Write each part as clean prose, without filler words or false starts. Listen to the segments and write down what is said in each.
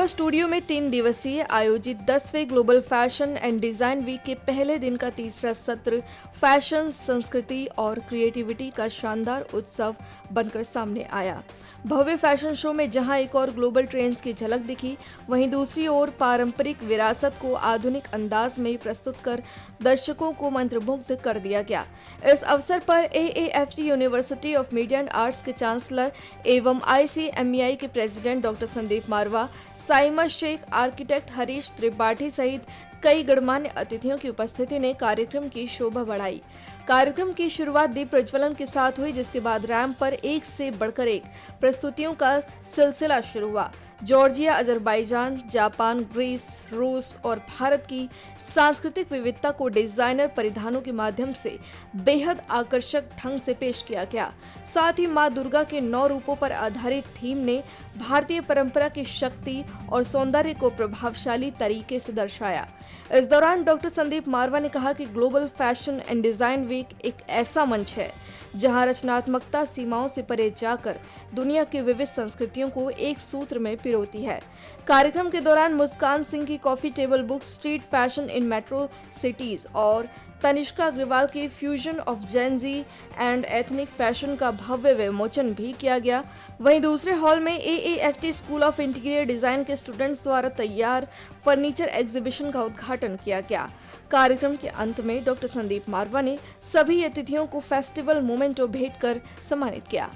Innova studio में 3 दिवसीय आयोजित 10वें global fashion and design week के पहले दिन का तीसरा सत्र फैशन, संस्कृति और क्रिएटिविटी का शानदार उत्सव बनकर सामने आया। भव्य फैशन शो में जहां एक और ग्लोबल ट्रेंड्स की झलक दिखी, वहीं दूसरी ओर पारंपरिक विरासत को आधुनिक अंदाज में प्रस्तुत कर दर्शकों को मंत्रमुग्ध कर दिया गया। इस अवसर पर AAFT university of media and arts के चांसलर एवं ICMEI के प्रेसिडेंट डॉक्टर संदीप मारवा, साइमा शेख, आर्किटेक्ट हरीश त्रिपाठी सहित कई गणमान्य अतिथियों की उपस्थिति ने कार्यक्रम की शोभा बढ़ाई। कार्यक्रम की शुरुआत दीप प्रज्वलन के साथ हुई, जिसके बाद रैंप पर एक से बढ़कर एक प्रस्तुतियों का सिलसिला शुरू हुआ। जॉर्जिया, अजरबैजान, जापान, ग्रीस, रूस और भारत की सांस्कृतिक विविधता को डिजाइनर परिधानों के माध्यम से बेहद आकर्षक ढंग से पेश किया गया। साथ ही मां दुर्गा के 9 रूपों पर आधारित थीम ने भारतीय परंपरा की शक्ति और सौंदर्य को प्रभावशाली तरीके से दर्शाया। इस दौरान डॉक्टर संदीप मारवा ने कहा कि global fashion and design week एक ऐसा मंच है जहां रचनात्मकता सीमाओं से परे जाकर दुनिया की विविध संस्कृतियों को एक सूत्र में पिरोती है। कार्यक्रम के दौरान मुस्कान सिंह की coffee table book street fashion in metro cities और तनिष्का अग्रवाल की fusion of gen Z and ethnic fashion का भव्य विमोचन भी किया गया। वहीं दूसरे हॉल में AAFT school of interior design के स्टूडेंट्स द्वारा तैयार फर्नीचर एग्जीबिशन का उद्घाटन किया गया। कार्यक्रम के अंत में डॉक्टर संदीप मारवा ने सभी अतिथियों को फेस्टिवल मोमेंटो भेंट कर सम्मानित किया।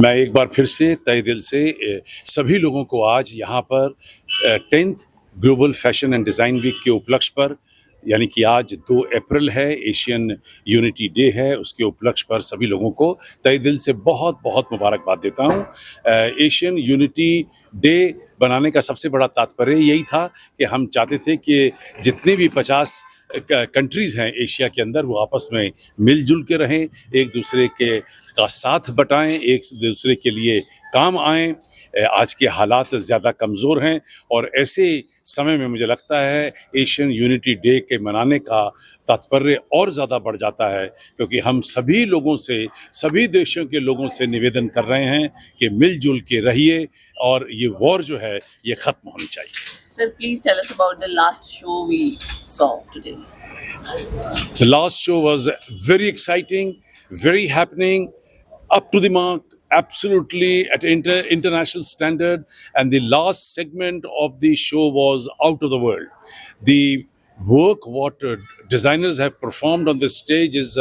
मैं एक बार फिर से तहे दिल से सभी लोगों को आज यहाँ पर 10th global fashion and design week के उपलक्ष्य पर, यानी कि आज 2 अप्रैल है, एशियन यूनिटी डे है, उसके उपलक्ष्य पर सभी लोगों को तहे दिल से बहुत बहुत मुबारकबाद देता हूँ। एशियन यूनिटी डे बनाने का सबसे बड़ा तात्पर्य यही था कि हम चाहते थे कि जितने भी 50 कंट्रीज़ हैं एशिया के अंदर, वो आपस में मिलजुल के रहें, एक दूसरे के का साथ बटाएं, एक दूसरे के लिए काम आएं। आज के हालात ज़्यादा कमज़ोर हैं और ऐसे समय में मुझे लगता है एशियन यूनिटी डे के मनाने का तात्पर्य और ज़्यादा बढ़ जाता है, क्योंकि हम सभी लोगों से, सभी देशों के लोगों से निवेदन कर रहे हैं कि मिलजुल के रहिए और ये वॉर जो है ये ख़त्म होनी चाहिए। Sir, please tell us about the last show we saw today. The last show was very exciting, very happening, up to the mark, absolutely at international standard, and the last segment of the show was out of the world. The work what designers have performed on this stage is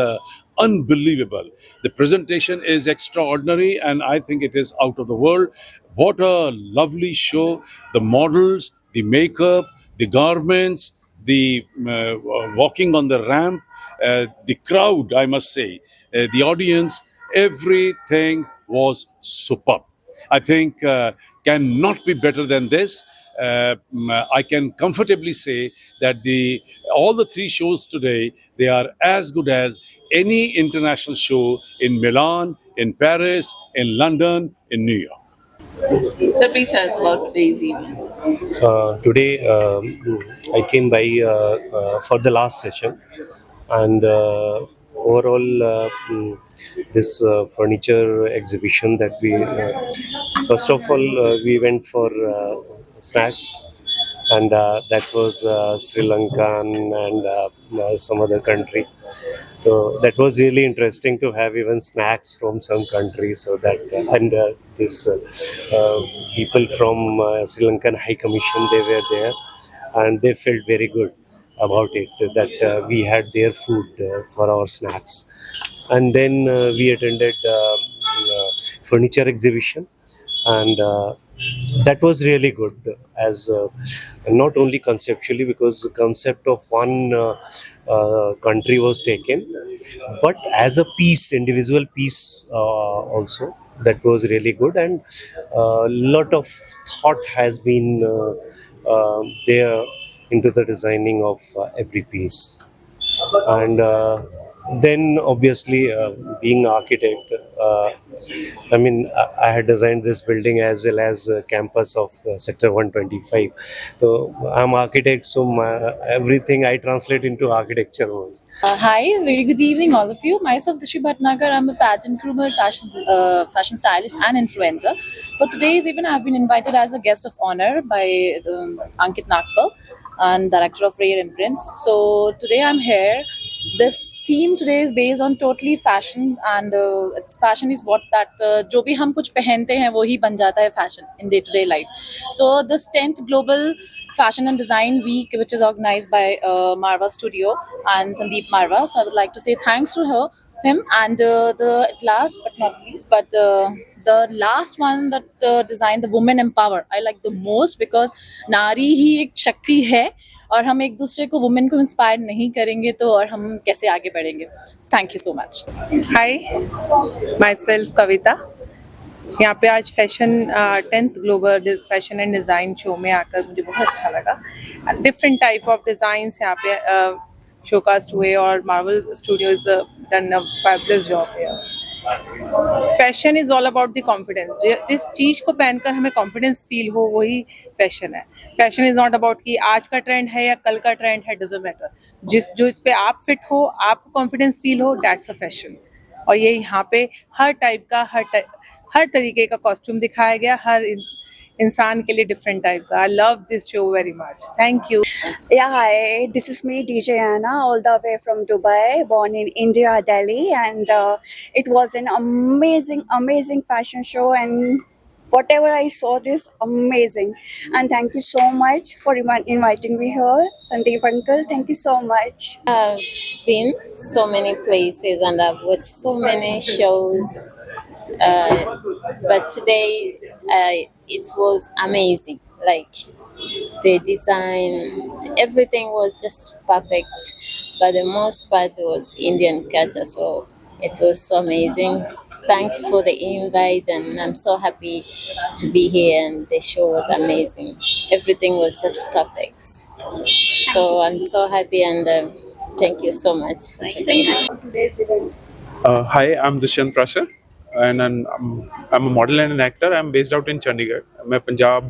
unbelievable. The presentation is extraordinary and I think it is out of the world. What a lovely show. The models, the makeup, the garments, the walking on the ramp, the crowd, I must say, the audience, everything was superb. I think cannot be better than this. I can comfortably say that all the 3 shows today, they are as good as any international show in Milan, in Paris, in London, in New York. Sir, please tell us about today's event. Today, I came by for the last session, and overall, this furniture exhibition that we first of all we went for snacks, and that was Sri Lankan and some other country. So that was really interesting to have even snacks from some countries. So that and this people from Sri Lankan High Commission, they were there, and they felt very good about it that we had their food for our snacks. And then we attended furniture exhibition, and that was really good, as not only conceptually, because the concept of one country was taken, but as a piece, individual piece also. That was really good, and a lot of thought has been there into the designing of every piece. And then obviously being architect, I had designed this building as well as campus of sector 125. So I'm architect, so everything I translate into architecture only. Hi, very good evening, all of you. Myself, Dishi Bhatnagar. I'm a pageant groomer, fashion stylist, and influencer. For today's event, I've been invited as a guest of honor by Ankit Nagpal, and director of Rare Imprints. So today I'm here. This theme today is based on totally fashion, and it's fashion is what that जो भी हम कुछ पहनते हैं वो ही बन जाता है fashion in day-to-day life. So this 10th global Fashion and Design Week, which is organized by Marva Studio and Sandeep Marva. So I would like to say thanks to him, and last but not least, but the last one that designed the women empower. I like the most because नारी ही एक शक्ति है और हम एक दूसरे को women को इंस्पायर नहीं करेंगे तो और हम कैसे आगे बढ़ेंगे. Thank you so much. Hi myself Kavita. यहाँ पे आज fashion 10th global fashion and design show में आकर मुझे बहुत अच्छा लगा. डिफरेंट टाइप ऑफ डिज़ाइंस यहाँ पे शोकास्ट हुए और Marvel studios done a fabulous job है. Fashion is all about the confidence. जिस चीज़ को पहनकर हमें कॉन्फिडेंस फील हो वही फैशन है. फैशन इज़ नॉट अबाउट कि आज का ट्रेंड है या कल का ट्रेंड है, डजंट मैटर. इस पे आप फिट हो, आपको कॉन्फिडेंस फील हो, दैट्स अ फैशन. और ये यहाँ पे हर टाइप का हर तरीके का कॉस्ट्यूम दिखाया गया, हर इंसान के लिए डिफरेंट टाइप का. I love this show very much. Thank you. Yeah, hi. This is me, DJ Anna, all the way from Dubai, born in India, Delhi, and it was an amazing, amazing fashion show, and whatever I saw, this amazing. And thank you so much for inviting me here, Sandeep Uncle. Thank you so much. I've been so many places and I've watched so many shows, but today it was amazing. Like the design, everything was just perfect. But the most part was Indian culture, so it was so amazing. Thanks for the invite, and I'm so happy to be here. And the show was amazing. Everything was just perfect. So I'm so happy, and thank you so much for today. Today's event. Hi, I'm Dushyant Prasher, and I'm a model and an actor. I'm based out in Chandigarh. मैं पंजाब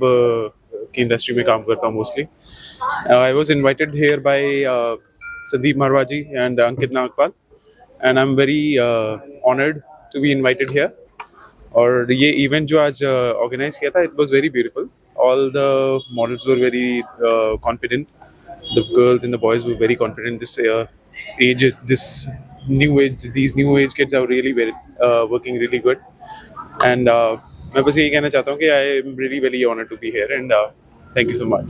की industry में काम करता हूँ mostly. I was invited here by Sandeep Marwa ji and Ankit Nagpal, and I'm very honored to be invited here. और ये event जो आज ऑर्गेनाइज किया था, it was very beautiful. All the models were very confident. The girls and the boys were very confident. These new age kids are really very working really good. And मैं बस यही कहना चाहता हूँ कि I am really very honored to be here, and thank you so much.